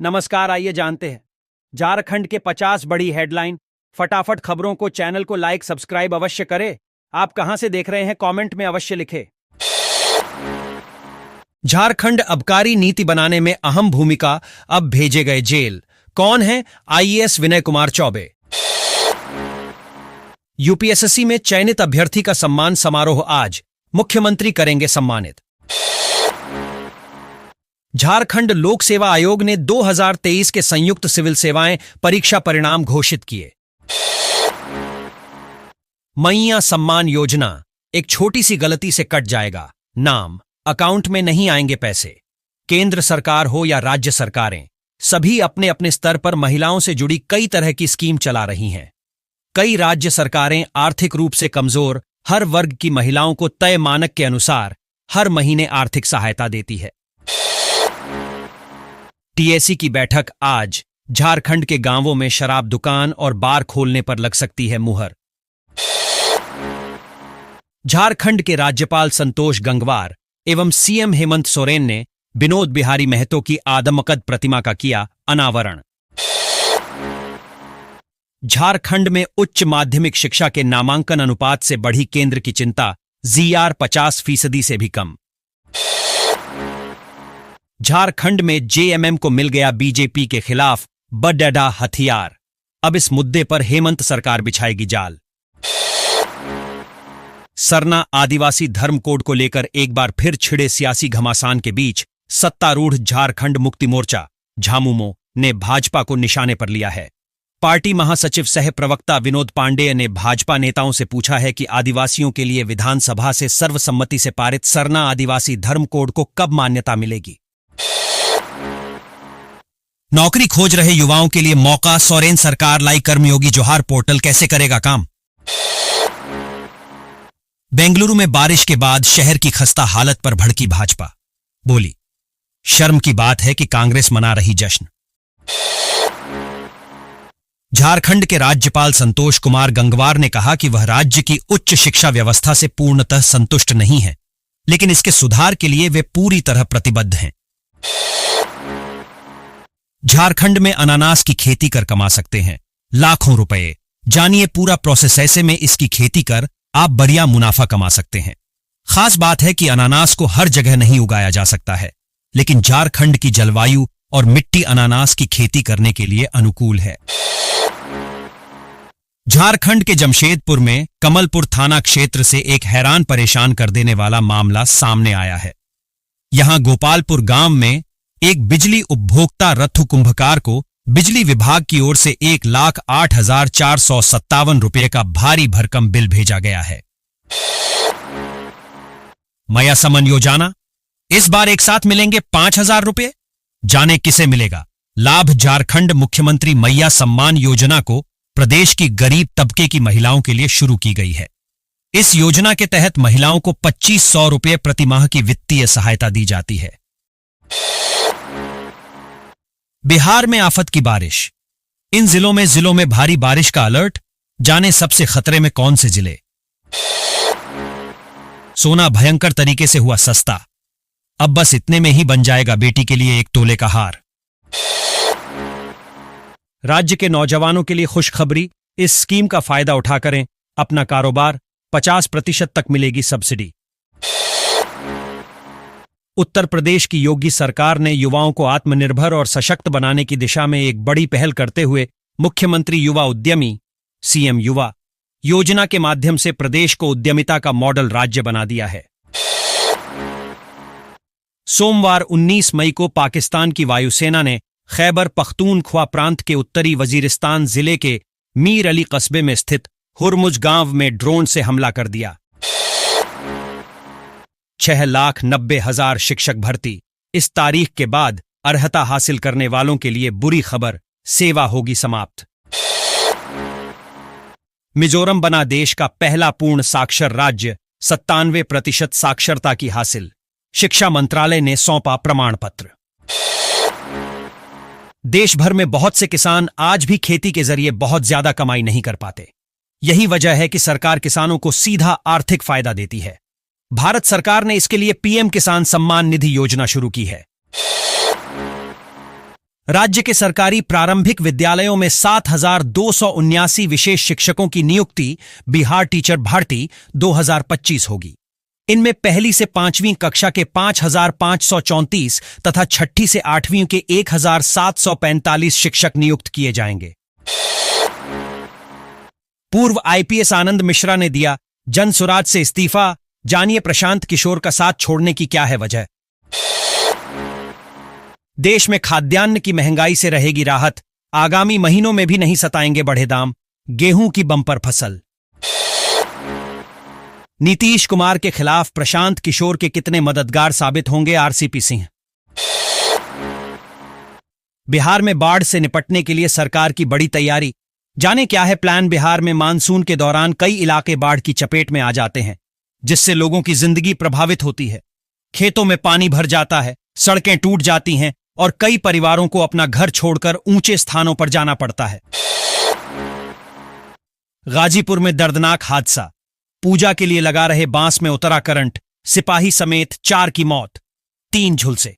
नमस्कार, आइए जानते हैं झारखंड के 50 बड़ी हेडलाइन। फटाफट खबरों को चैनल को लाइक सब्सक्राइब अवश्य करें। आप कहां से देख रहे हैं कमेंट में अवश्य लिखें। झारखंड आबकारी नीति बनाने में अहम भूमिका, अब भेजे गए जेल। कौन है? आईएएस विनय कुमार चौबे। यूपीएससी में चयनित अभ्यर्थी का सम्मान समारोह आज, मुख्यमंत्री करेंगे सम्मानित। झारखंड लोक सेवा आयोग ने 2023 के संयुक्त सिविल सेवाएं परीक्षा परिणाम घोषित किए। मैया सम्मान योजना, एक छोटी सी गलती से कट जाएगा नाम, अकाउंट में नहीं आएंगे पैसे। केंद्र सरकार हो या राज्य सरकारें, सभी अपने अपने स्तर पर महिलाओं से जुड़ी कई तरह की स्कीम चला रही हैं। कई राज्य सरकारें आर्थिक रूप से कमजोर हर वर्ग की महिलाओं को तय मानक के अनुसार हर महीने आर्थिक सहायता देती है। टीएसी की बैठक आज, झारखंड के गांवों में शराब दुकान और बार खोलने पर लग सकती है मुहर। झारखंड के राज्यपाल संतोष गंगवार एवं सीएम हेमंत सोरेन ने विनोद बिहारी महतो की आदमकद प्रतिमा का किया अनावरण। झारखंड में उच्च माध्यमिक शिक्षा के नामांकन अनुपात से बढ़ी केंद्र की चिंता, जीआर 50% से भी कम। झारखंड में जेएमएम को मिल गया बीजेपी के खिलाफ बड़ा हथियार। अब इस मुद्दे पर हेमंत सरकार बिछाएगी जाल। सरना आदिवासी धर्म कोड को लेकर एक बार फिर छिड़े सियासी घमासान के बीच सत्तारूढ़ झारखंड मुक्ति मोर्चा झामुमो ने भाजपा को निशाने पर लिया है। पार्टी महासचिव सह प्रवक्ता विनोद पांडेय ने भाजपा नेताओं से पूछा है कि आदिवासियों के लिए विधानसभा से सर्वसम्मति से पारित सरना आदिवासी धर्म कोड को कब मान्यता मिलेगी। नौकरी खोज रहे युवाओं के लिए मौका, सोरेन सरकार लाई कर्मयोगी जोहार पोर्टल कैसे करेगा काम। बेंगलुरु में बारिश के बाद शहर की खस्ता हालत पर भड़की भाजपा, बोली शर्म की बात है कि कांग्रेस मना रही जश्न। झारखंड के राज्यपाल संतोष कुमार गंगवार ने कहा कि वह राज्य की उच्च शिक्षा व्यवस्था से पूर्णतः संतुष्ट नहीं है, लेकिन इसके सुधार के लिए वे पूरी तरह प्रतिबद्ध हैं। झारखंड में अनानास की खेती कर कमा सकते हैं लाखों रुपए। जानिए पूरा प्रोसेस। ऐसे में इसकी खेती कर आप बढ़िया मुनाफा कमा सकते हैं। खास बात है कि अनानास को हर जगह नहीं उगाया जा सकता है, लेकिन झारखंड की जलवायु और मिट्टी अनानास की खेती करने के लिए अनुकूल है। झारखंड के जमशेदपुर में कमलपुर थाना क्षेत्र से एक हैरान परेशान कर देने वाला मामला सामने आया है। यहां गोपालपुर गांव में एक बिजली उपभोक्ता रथु कुंभकार को बिजली विभाग की ओर से 1,08,457 रुपये का भारी भरकम बिल भेजा गया है। मैया सम्मान योजना, इस बार एक साथ मिलेंगे 5,000 रुपये। जाने किसे मिलेगा लाभ। झारखंड मुख्यमंत्री मैया सम्मान योजना को प्रदेश की गरीब तबके की महिलाओं के लिए शुरू की गई है। इस योजना के तहत महिलाओं को 2,500 रुपये प्रतिमाह की वित्तीय सहायता दी जाती है। बिहार में आफत की बारिश, इन जिलों में भारी बारिश का अलर्ट। जाने सबसे खतरे में कौन से जिले। सोना भयंकर तरीके से हुआ सस्ता, अब बस इतने में ही बन जाएगा बेटी के लिए 1 तोले का हार। राज्य के नौजवानों के लिए खुशखबरी, इस स्कीम का फायदा उठा करें अपना कारोबार, 50% तक मिलेगी सब्सिडी। उत्तर प्रदेश की योगी सरकार ने युवाओं को आत्मनिर्भर और सशक्त बनाने की दिशा में एक बड़ी पहल करते हुए मुख्यमंत्री युवा उद्यमी सीएम युवा योजना के माध्यम से प्रदेश को उद्यमिता का मॉडल राज्य बना दिया है। सोमवार 19 मई को पाकिस्तान की वायुसेना ने खैबर पख्तूनख्वा प्रांत के उत्तरी वजीरिस्तान जिले के मीर अली कस्बे में स्थित हुरमुज गांव में ड्रोन से हमला कर दिया। 6,90,000 शिक्षक भर्ती, इस तारीख के बाद अर्हता हासिल करने वालों के लिए बुरी खबर, सेवा होगी समाप्त। मिजोरम बना देश का पहला पूर्ण साक्षर राज्य, 97% साक्षरता की हासिल। शिक्षा मंत्रालय ने सौंपा प्रमाण पत्र। देश भर में बहुत से किसान आज भी खेती के जरिए बहुत ज्यादा कमाई नहीं कर पाते। यही वजह है कि सरकार किसानों को सीधा आर्थिक फायदा देती है। भारत सरकार ने इसके लिए पीएम किसान सम्मान निधि योजना शुरू की है। राज्य के सरकारी प्रारंभिक विद्यालयों में 7,279 विशेष शिक्षकों की नियुक्ति बिहार टीचर भर्ती 2025 होगी। इनमें पहली से 5वीं कक्षा के 5,534 तथा छठी से 8वीं के 1,745 शिक्षक नियुक्त किए जाएंगे। पूर्व आईपीएस आनंद मिश्रा ने दिया जनसुराज से इस्तीफा। जानिए प्रशांत किशोर का साथ छोड़ने की क्या है वजह। देश में खाद्यान्न की महंगाई से रहेगी राहत। आगामी महीनों में भी नहीं सताएंगे बढ़े दाम। गेहूं की बंपर फसल। नीतीश कुमार के खिलाफ प्रशांत किशोर के कितने मददगार साबित होंगे आरसीपी सिंह। बिहार में बाढ़ से निपटने के लिए सरकार की बड़ी तैयारी। जाने क्या है प्लान। बिहार में मानसून के दौरान कई इलाके बाढ़ की चपेट में आ जाते हैं, जिससे लोगों की जिंदगी प्रभावित होती है। खेतों में पानी भर जाता है, सड़कें टूट जाती हैं और कई परिवारों को अपना घर छोड़कर ऊंचे स्थानों पर जाना पड़ता है। गाजीपुर में दर्दनाक हादसा। पूजा के लिए लगा रहे बांस में उतरा करंट, सिपाही समेत 4 की मौत, 3 झुलसे।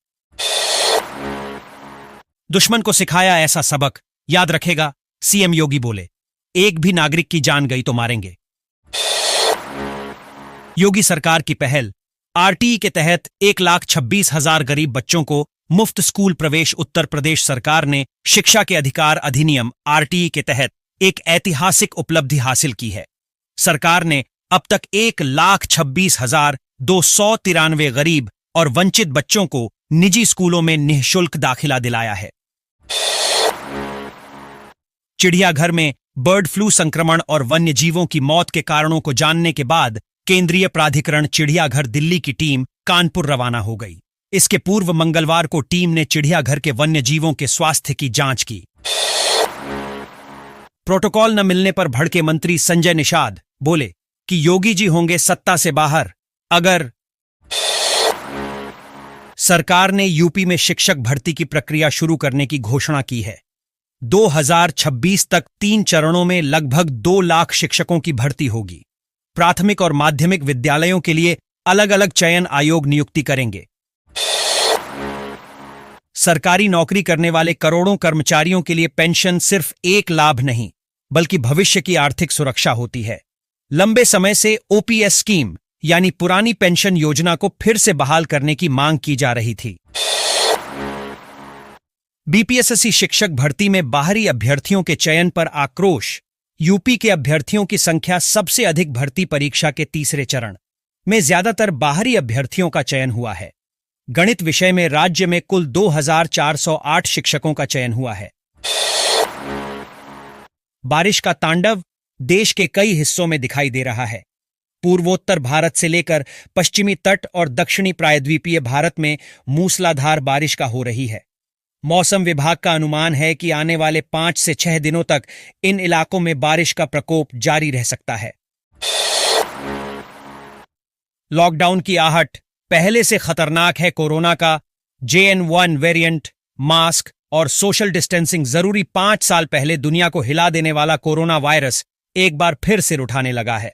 दुश्मन को सिखाया ऐसा सबक, याद रखेगा। सीएम योगी बोले, एक भी नागरिक की जान गई तो मारेंगे। योगी सरकार की पहल। आरटीई के तहत 1,26,000 गरीब बच्चों को मुफ्त स्कूल प्रवेश। उत्तर प्रदेश सरकार ने शिक्षा के अधिकार अधिनियम आरटीई के तहत एक ऐतिहासिक उपलब्धि हासिल की है। सरकार ने अब तक 1,26,293 गरीब और वंचित बच्चों को निजी स्कूलों में निःशुल्क दाखिला दिलाया है। चिड़ियाघर में बर्ड फ्लू संक्रमण और वन्य जीवों की मौत के कारणों को जानने के बाद केंद्रीय प्राधिकरण चिड़ियाघर दिल्ली की टीम कानपुर रवाना हो गई। इसके पूर्व मंगलवार को टीम ने चिड़ियाघर के वन्य जीवों के स्वास्थ्य की जांच की। प्रोटोकॉल न मिलने पर भड़के मंत्री संजय निषाद बोले कि योगी जी होंगे सत्ता से बाहर अगर। सरकार ने यूपी में शिक्षक भर्ती की प्रक्रिया शुरू करने की घोषणा की है। 2026 तक 3 चरणों में लगभग 2 लाख शिक्षकों की भर्ती होगी। प्राथमिक और माध्यमिक विद्यालयों के लिए अलग अलग चयन आयोग नियुक्ति करेंगे। सरकारी नौकरी करने वाले करोड़ों कर्मचारियों के लिए पेंशन सिर्फ एक लाभ नहीं, बल्कि भविष्य की आर्थिक सुरक्षा होती है। लंबे समय से ओपीएस स्कीम यानी पुरानी पेंशन योजना को फिर से बहाल करने की मांग की जा रही थी। बीपीएसएससी शिक्षक भर्ती में बाहरी अभ्यर्थियों के चयन पर आक्रोश। यूपी के अभ्यर्थियों की संख्या सबसे अधिक। भर्ती परीक्षा के तीसरे चरण में ज्यादातर बाहरी अभ्यर्थियों का चयन हुआ है। गणित विषय में राज्य में कुल 2,408 शिक्षकों का चयन हुआ है। बारिश का तांडव देश के कई हिस्सों में दिखाई दे रहा है। पूर्वोत्तर भारत से लेकर पश्चिमी तट और दक्षिणी प्रायद्वीपीय भारत में मूसलाधार बारिश का हो रही है। मौसम विभाग का अनुमान है कि आने वाले 5 से 6 दिनों तक इन इलाकों में बारिश का प्रकोप जारी रह सकता है। लॉकडाउन की आहट। पहले से खतरनाक है कोरोना का JN1 वेरिएंट। मास्क और सोशल डिस्टेंसिंग जरूरी। 5 साल पहले दुनिया को हिला देने वाला कोरोना वायरस एक बार फिर सिर उठाने लगा है।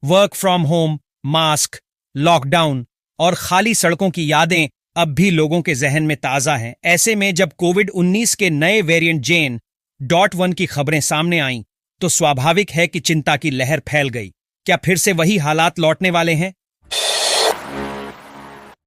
Work from home, mask, lockdown और खाली सड़कों की यादें अब भी लोगों के जहन में ताजा हैं। ऐसे में जब कोविड-19 के नए वेरिएंट JN.1 की खबरें सामने आईं, तो स्वाभाविक है कि चिंता की लहर फैल गई। क्या फिर से वही हालात लौटने वाले हैं?